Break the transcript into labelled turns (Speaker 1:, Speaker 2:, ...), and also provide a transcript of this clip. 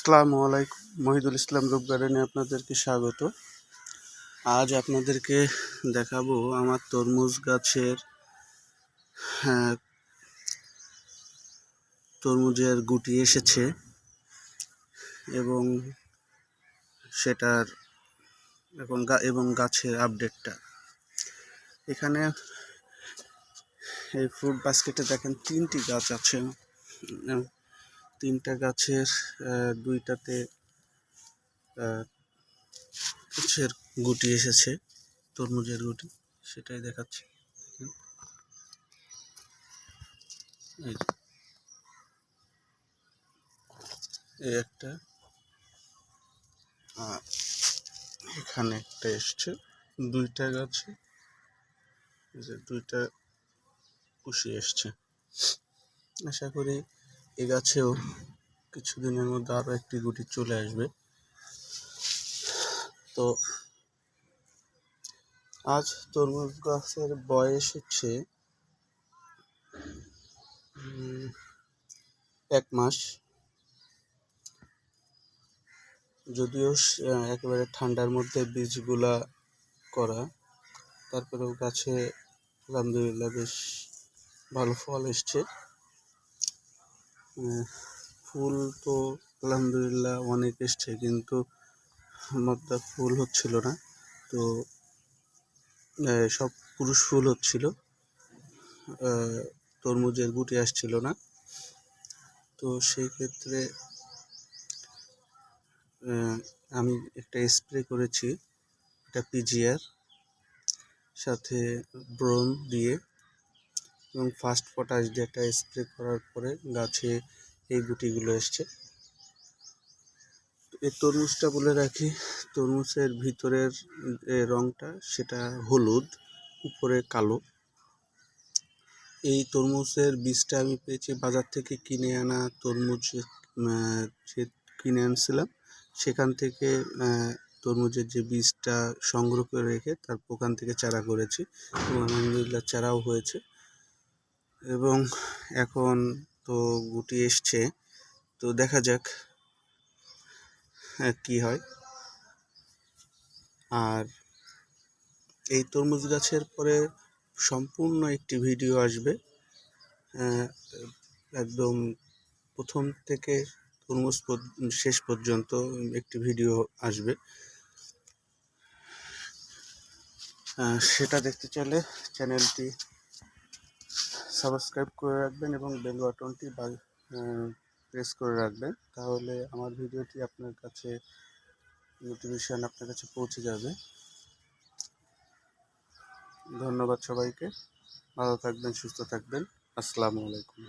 Speaker 1: আসসালামু আলাইকুম। মহিদুল ইসলাম রূপ গার্ডেনে আপনাদেরকে স্বাগত। আজ আপনাদেরকে দেখাবো আমার তরমুজ গাছের তরমুজের গুটি এসেছে এবং সেটার এবং গাছের আপডেটটা। এখানে এই ফ্রুট বাস্কেটে দেখেন 3টি গাছ আছে। 3টা গাছের দুইটাতে গাছের গুটি এসেছে, তরমুজের গুটি, সেটাই দেখাচ্ছি। এই একটা, এখানে একটা এসছে, 2টা গাছে যে 2টা কুশি এসছে। আশা করি এই গাছেও কিছুদিনের মধ্যে আরও একটি গুটি চলে আসবে। তো আজ তরমুজ গাছের বয়স হচ্ছে 1 মাস। যদিও একেবারে ঠান্ডার মধ্যে বীজগুলা করা, তারপরেও গাছে আলহামদুলিল্লাহ বেশ ভালো ফল এসছে। ফুল তো আলহামদুলিল্লাহ অনেক এসছে, কিন্তু মাত্রা ফুল হচ্ছিল না। তো সব পুরুষ ফুল হচ্ছিল, তরমুজের গুটি আসছিল না। তো সেই ক্ষেত্রে আমি একটা স্প্রে করেছি, এটা পিজিআর সাথে ব্রোন দিয়ে এবং ফার্স্ট পটাশ দিয়ে একটা স্প্রে করার পরে গাছে এই গুটিগুলো এসছে। এই তরমুজটা বলে রাখি, তরমুজের ভিতরের রঙটা সেটা হলুদ, উপরে কালো। এই তরমুজের বীজটা আমি পেয়েছি বাজার থেকে কিনে আনা তরমুজ, যে কিনে আনছিলাম সেখান থেকে তরমুজের যে বীজটা সংগ্রহ করে রেখে ওখান থেকে চারা করেছি এবং আলহামদুলিল্লাহ চারাও হয়েছে এবং এখন তো গুটি এসছে। তো দেখা যাক কি হয়। আর এই তরমুজ গাছের পরে সম্পূর্ণ একটি ভিডিও আসবে, একদম প্রথম থেকে তরমুজ শেষ পর্যন্ত একটি ভিডিও আসবে। সেটা দেখতে চাইলে চ্যানেলটি সাবস্ক্রাইব করে রাখবেন এবং বেল বাটনটি প্রেস করে রাখবেন, তাহলে আমার ভিডিওটি আপনার কাছে নোটিফিকেশন আপনার কাছে পৌঁছে যাবে। ধন্যবাদ সবাইকে, ভালো থাকবেন, সুস্থ থাকবেন। আসসালামু আলাইকুম।